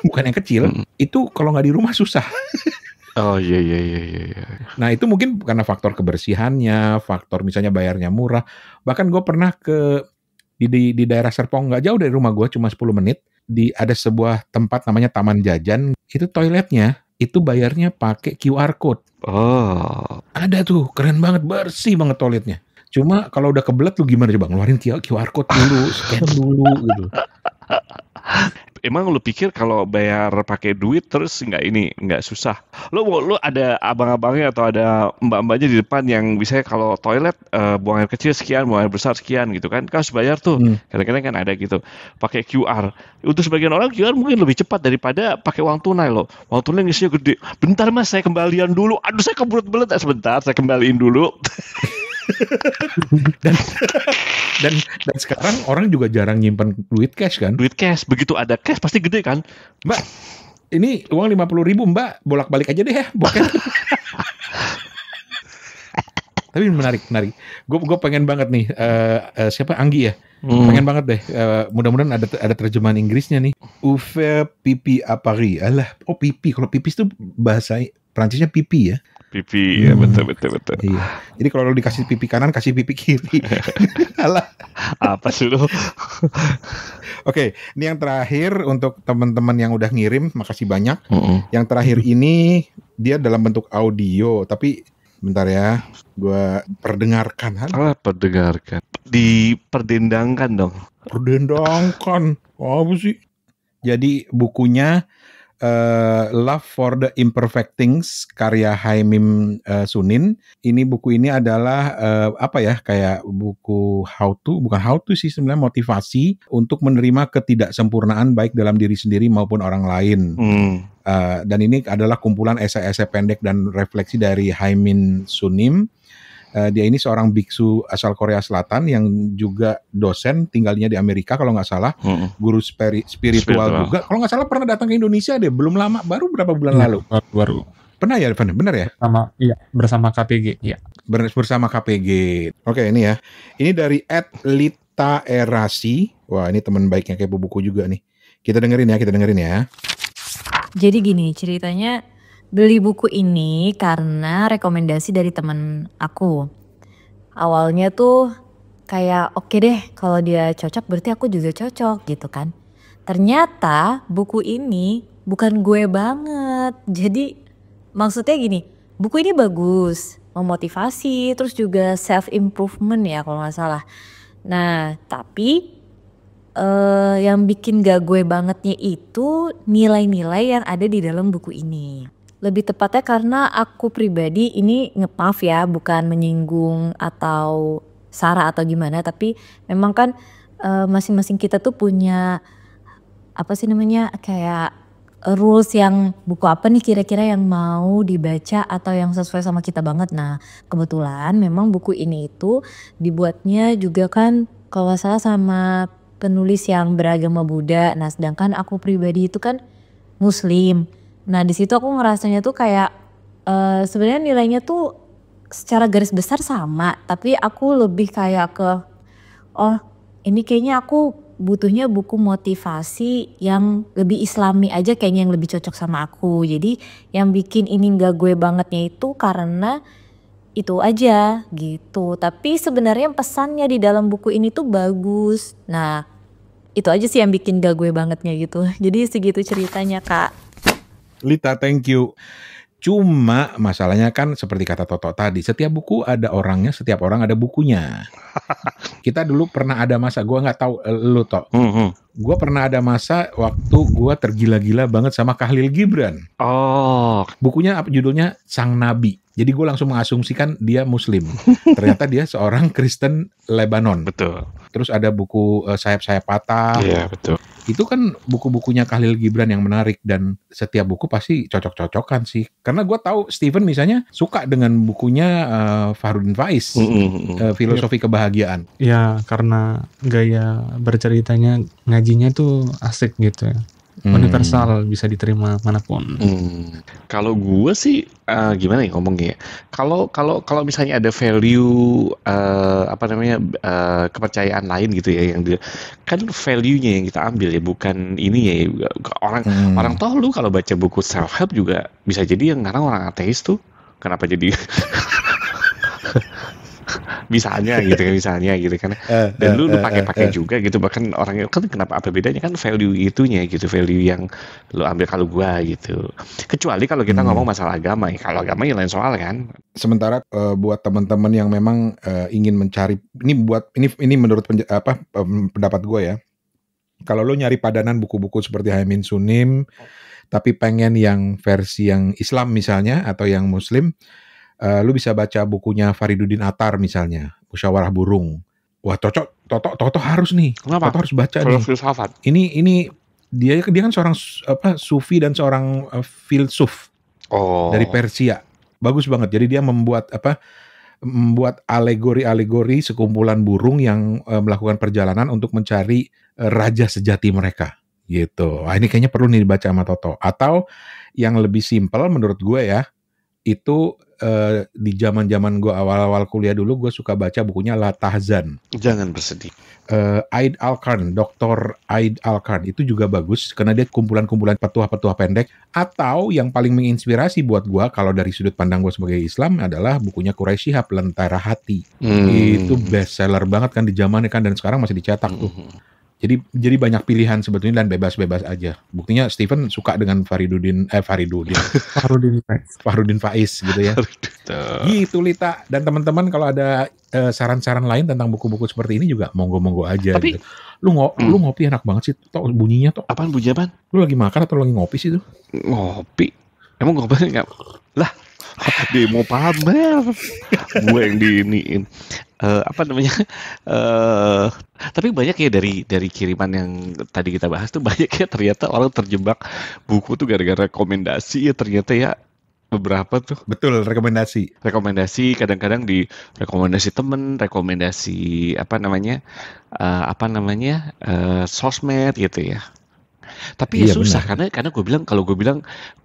Speaker 5: bukan yang kecil, itu kalau nggak di rumah susah.
Speaker 6: Oh iya.
Speaker 5: Nah itu mungkin karena faktor kebersihannya, faktor misalnya bayarnya murah. Bahkan gue pernah di daerah Serpong, nggak jauh dari rumah gue, cuma 10 menit. Ada sebuah tempat namanya Taman Jajan. Itu toiletnya itu bayarnya pakai QR code.
Speaker 6: Oh.
Speaker 5: Ada tuh, keren banget, bersih banget toiletnya. Cuma kalau udah kebelet lu gimana coba, ngeluarin QR code dulu, scan dulu gitu.
Speaker 6: Emang lu pikir kalau bayar pakai duit terus nggak susah? Lu ada abang-abangnya atau ada mbak-mbaknya di depan yang misalnya kalau toilet buang air kecil sekian, buang air besar sekian gitu kan harus bayar tuh. Kadang-kadang kan ada gitu. Pakai QR. Untuk sebagian orang QR mungkin lebih cepat daripada pakai uang tunai loh. Uang tunai ngisinya gede. Bentar Mas, saya kembalian dulu. Aduh saya kebelet-belet. Sebentar, saya kembaliin dulu.
Speaker 5: dan sekarang orang juga jarang nyimpan duit cash kan?
Speaker 6: Duit cash, begitu ada cash pasti gede kan?
Speaker 5: Mbak, ini uang 50.000 Mbak, bolak-balik aja deh ya, boket. Tapi menarik. Gue pengen banget nih, siapa Anggi ya? Pengen banget deh. Mudah-mudahan ada terjemahan Inggrisnya nih. Ouvert pipi à Paris. Alah, pipi. Kalau pipis tuh bahasa Prancisnya pipi ya.
Speaker 6: Pipi, ya betul.
Speaker 5: Iya. Jadi kalau lu dikasih pipi kanan, kasih pipi kiri. Alah.
Speaker 6: Apa sih lu?
Speaker 5: Oke, ini yang terakhir untuk teman-teman yang udah ngirim, makasih banyak. Yang terakhir ini dia dalam bentuk audio, tapi bentar ya, gue perdengarkan.
Speaker 6: Perdengarkan. Diperdendangkan dong.
Speaker 5: Perdendangkan. Apa sih? Jadi bukunya Love for the Imperfect Things karya Haimim Sunin. Buku ini adalah kayak buku bukan how to sih sebenarnya, motivasi untuk menerima ketidaksempurnaan baik dalam diri sendiri maupun orang lain. Dan ini adalah kumpulan esai-esai pendek dan refleksi dari Haimim Sunim. Dia ini seorang biksu asal Korea Selatan yang juga dosen, tinggalnya di Amerika kalau nggak salah, guru spiritual juga. Kalau nggak salah pernah datang ke Indonesia deh, belum lama, baru berapa bulan lalu.
Speaker 1: Baru.
Speaker 5: Pernah ya, benar ya?
Speaker 1: Bersama KPG, iya.
Speaker 5: Bersama KPG. Oke, ini ya. Ini dari @litaerasi. Wah, ini teman baiknya Kepo Buku juga nih. Kita dengerin ya.
Speaker 7: Jadi gini ceritanya. Beli buku ini karena rekomendasi dari teman aku. Awalnya tuh kayak oke deh kalau dia cocok berarti aku juga cocok gitu kan. Ternyata buku ini bukan gue banget. Jadi maksudnya gini, buku ini bagus, memotivasi, terus juga self improvement ya kalau gak salah. Nah tapi yang bikin gak gue bangetnya itu nilai-nilai yang ada di dalam buku ini. Lebih tepatnya karena aku pribadi ini maaf ya bukan menyinggung atau sara atau gimana, tapi memang kan masing-masing kita tuh punya kayak rules yang buku apa nih kira-kira yang mau dibaca atau yang sesuai sama kita banget. Nah kebetulan memang buku ini itu dibuatnya juga kan kalau nggak salah sama penulis yang beragama Buddha. Nah sedangkan aku pribadi itu kan Muslim. Nah di situ aku ngerasanya tuh kayak sebenarnya nilainya tuh secara garis besar sama, tapi aku lebih kayak ke ini kayaknya aku butuhnya buku motivasi yang lebih Islami aja kayaknya yang lebih cocok sama aku. Jadi yang bikin ini nggak gue bangetnya itu karena itu aja gitu. Tapi sebenarnya pesannya di dalam buku ini tuh bagus. Nah itu aja sih yang bikin gak gue bangetnya gitu. Jadi segitu ceritanya Kak.
Speaker 5: Lita, thank you. Cuma masalahnya kan seperti kata Toto tadi, setiap buku ada orangnya, setiap orang ada bukunya. Kita dulu pernah ada masa, gue nggak tahu lu Tok. Gue pernah ada masa waktu gue tergila-gila banget sama Khalil Gibran. Bukunya judulnya Sang Nabi. Jadi gue langsung mengasumsikan dia Muslim. Ternyata dia seorang Kristen Lebanon.
Speaker 6: Betul.
Speaker 5: Terus ada buku Sayap-Sayap Patah.
Speaker 6: Iya betul.
Speaker 5: Itu kan buku-bukunya Khalil Gibran yang menarik dan setiap buku pasti cocok-cocokan sih. Karena gue tahu Steven misalnya suka dengan bukunya Fahrudin Faiz, Filosofi Kebahagiaan.
Speaker 1: Ya karena gaya berceritanya ngajinya tuh asik gitu ya. universal, bisa diterima manapun.
Speaker 6: Kalau gue sih gimana ya ngomongnya? Kalau misalnya ada value kepercayaan lain gitu ya yang kan value-nya yang kita ambil ya, bukan ini ya. Orang toh lu kalau baca buku self help juga bisa jadi yang ngarang orang ateis tuh. Kenapa jadi misalnya gitu kan, dan lu pakai juga gitu, bahkan orangnya kan kenapa, apa bedanya, kan value itunya gitu, value yang lu ambil kalau gua gitu. Kecuali kalau kita ngomong masalah agama ya, kalau agama ya lain soal kan.
Speaker 5: Sementara buat teman-teman yang memang ingin mencari ini menurut pendapat gue ya, kalau lu nyari padanan buku-buku seperti Haymin Sunim tapi pengen yang versi yang Islam misalnya atau yang Muslim, lu bisa baca bukunya Fariduddin Attar misalnya, Musyawarah Burung. Wah, Toto harus nih.
Speaker 6: Kenapa?
Speaker 5: Toto harus baca nih.
Speaker 6: Filsafat.
Speaker 5: Ini dia kan seorang sufi dan seorang filsuf dari Persia. Bagus banget. Jadi dia membuat alegori sekumpulan burung yang melakukan perjalanan untuk mencari raja sejati mereka. Gitu. Ini kayaknya perlu nih dibaca sama Toto. Atau yang lebih simpel menurut gue ya, itu di zaman-zaman gue awal-awal kuliah dulu, gue suka baca bukunya La Tahzan.
Speaker 6: Jangan bersedih.
Speaker 5: Aid Al-Qarn, Dr. Aid Al-Qarn itu juga bagus karena dia kumpulan-kumpulan petuah-petuah pendek. Atau yang paling menginspirasi buat gue kalau dari sudut pandang gue sebagai Islam adalah bukunya Quraisy Shihab, Lentera Hati. Itu best seller banget kan di zamannya kan, dan sekarang masih dicetak tuh. Jadi banyak pilihan sebetulnya dan bebas-bebas aja. Buktinya Steven suka dengan Fahrudin Faiz gitu ya. Gitu Lita. Dan teman-teman kalau ada saran-saran lain tentang buku-buku seperti ini juga monggo-monggo aja.
Speaker 6: Tapi
Speaker 5: gitu. Lu ngopi enak banget sih. Toh bunyinya toh.
Speaker 6: Apaan bunyi apaan?
Speaker 5: Lu lagi makan atau lagi ngopi sih tuh?
Speaker 6: Ngopi. Emang ngopi enggak? Lah, dia mau pamer. Gue yang diiniin. Tapi banyak ya dari kiriman yang tadi kita bahas tuh, banyak ya ternyata orang terjebak buku tuh gara-gara rekomendasi ya, ternyata ya beberapa tuh.
Speaker 5: Betul, rekomendasi
Speaker 6: kadang-kadang di rekomendasi temen, rekomendasi sosmed gitu ya. Tapi ya susah benar. karena gue bilang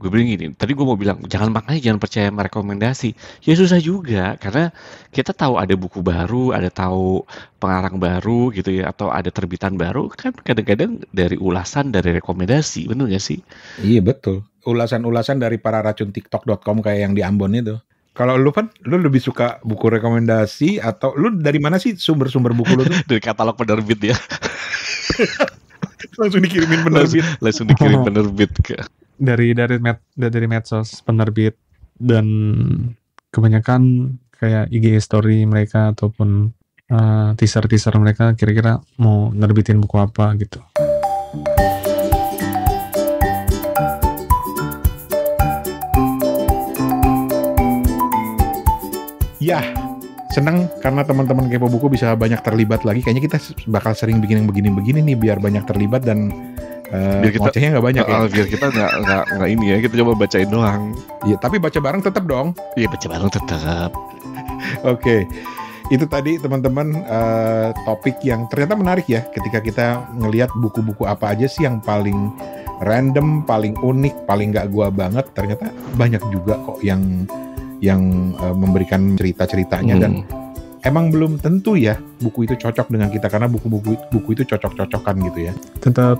Speaker 6: gini, tadi gue mau bilang jangan percaya sama rekomendasi. Ya susah juga karena kita tahu ada buku baru, ada tahu pengarang baru gitu ya, atau ada terbitan baru kan kadang-kadang dari ulasan, dari rekomendasi, benar gak sih?
Speaker 5: Iya betul. Ulasan-ulasan dari para racun TikTok.com kayak yang di Ambon itu. Kalau lu kan, lu lebih suka buku rekomendasi atau lu dari mana sih sumber-sumber buku lu tuh?
Speaker 6: Dari katalog penerbit ya.
Speaker 5: Langsung dikirimin penerbit.
Speaker 6: Langsung dikirim penerbit ke.
Speaker 1: Dari medsos penerbit, dan kebanyakan kayak IG story mereka ataupun teaser mereka kira-kira mau nerbitin buku apa gitu.
Speaker 5: Ya, senang karena teman-teman Kepo Buku bisa banyak terlibat lagi. Kayaknya kita bakal sering bikin yang begini-begini nih biar banyak terlibat dan
Speaker 6: biar kita ngocehnya nggak banyak ya. Biar kita nggak ini ya, kita coba bacain doang.
Speaker 5: Iya, tapi baca bareng tetap dong.
Speaker 6: Iya, baca bareng tetap.
Speaker 5: Oke. Itu tadi teman-teman topik yang ternyata menarik ya, ketika kita ngelihat buku-buku apa aja sih yang paling random, paling unik, paling nggak gua banget. Ternyata banyak juga kok yang memberikan cerita-ceritanya dan emang belum tentu ya buku itu cocok dengan kita, karena buku itu cocok-cocokan gitu ya.
Speaker 1: Tetap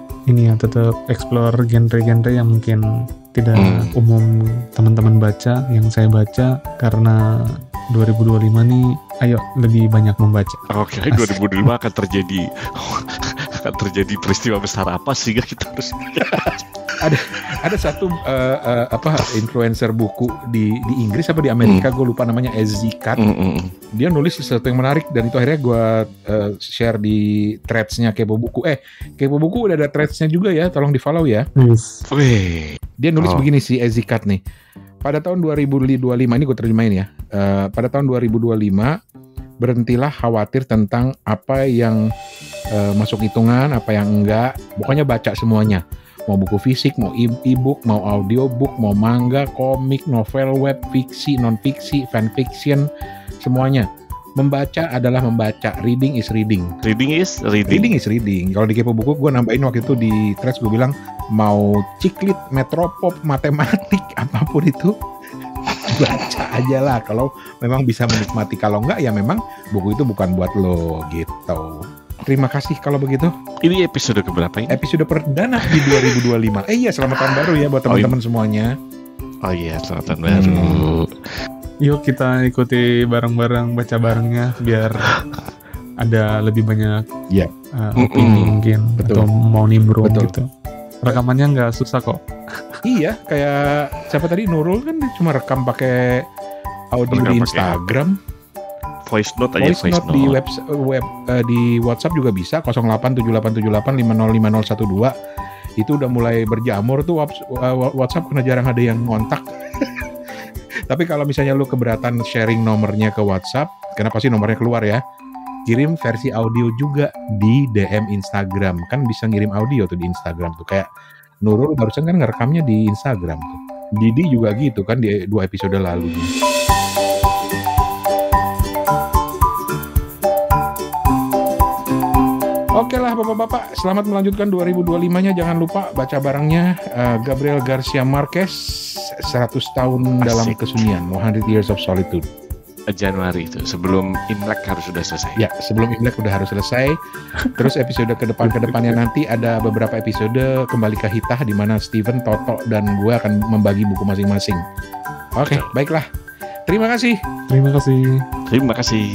Speaker 1: explore genre-genre yang mungkin tidak umum teman-teman baca, yang saya baca, karena 2025 nih ayo lebih banyak membaca.
Speaker 6: Oke, 2025 akan terjadi peristiwa besar apa sehingga kita harus
Speaker 5: ada satu influencer buku di Inggris apa di Amerika, gue lupa namanya, Ezikat. Dia nulis sesuatu yang menarik dan itu akhirnya gue share di threads-nya Kepo Buku. Kepo Buku udah ada threads-nya juga ya, tolong di follow ya. Dia nulis begini si Ezikat nih. Pada tahun 2025, ini gue terjemahin ya. Pada tahun 2025 berhentilah khawatir tentang apa yang masuk hitungan, apa yang enggak. Pokoknya baca semuanya. Mau buku fisik, mau e-book, mau audiobook, mau manga, komik, novel web, fiksi, non-fiksi, fanfiction, semuanya. Membaca adalah membaca. Reading is reading.
Speaker 6: Reading is reading.
Speaker 5: Reading is reading. Kalau di Kepo Buku gue nambahin waktu itu di threads, gue bilang mau ciklit, metropop, matematik, apapun itu baca aja lah kalau memang bisa menikmati. Kalau enggak ya memang buku itu bukan buat lo gitu. Terima kasih kalau begitu.
Speaker 6: Ini episode keberapa ini?
Speaker 5: Episode perdana di 2025. Iya, selamat tahun baru ya buat teman-teman semuanya.
Speaker 6: Oh iya, selamat tahun baru.
Speaker 1: Yuk kita ikuti bareng-bareng, baca barengnya biar ada lebih banyak
Speaker 5: Iya.
Speaker 1: opini mungkin.
Speaker 5: Betul.
Speaker 1: Atau mau nimbrung
Speaker 5: Betul.
Speaker 1: gitu. Rekamannya nggak susah kok.
Speaker 5: Iya, kayak siapa tadi, Nurul kan dia cuma rekam pakai audio
Speaker 6: Rekam
Speaker 5: di
Speaker 6: pakai
Speaker 5: Instagram.
Speaker 6: Voice note aja,
Speaker 5: Voice note di di WhatsApp juga bisa 087878505012. Itu udah mulai berjamur tuh WhatsApp karena jarang ada yang ngontak. Tapi kalau misalnya lu keberatan sharing nomornya ke WhatsApp, karena pasti nomornya keluar ya, kirim versi audio juga di DM Instagram. Kan bisa ngirim audio tuh di Instagram tuh. Kayak Nurul barusan kan ngerekamnya di Instagram tuh. Didi juga gitu kan di 2 episode lalu. Oke lah bapak-bapak, selamat melanjutkan 2025-nya. Jangan lupa baca barangnya Gabriel Garcia Marquez, 100 tahun dalam kesunyian, 100 Years of Solitude.
Speaker 6: Januari itu, sebelum Imlek harus sudah selesai.
Speaker 5: Ya, sebelum Imlek udah harus selesai. Terus episode kedepannya nanti ada beberapa episode Kembali ke Hitah di mana Steven, Toto, dan gue akan membagi buku masing-masing. Oke, baiklah. Terima kasih.
Speaker 1: Terima kasih.
Speaker 6: Terima kasih.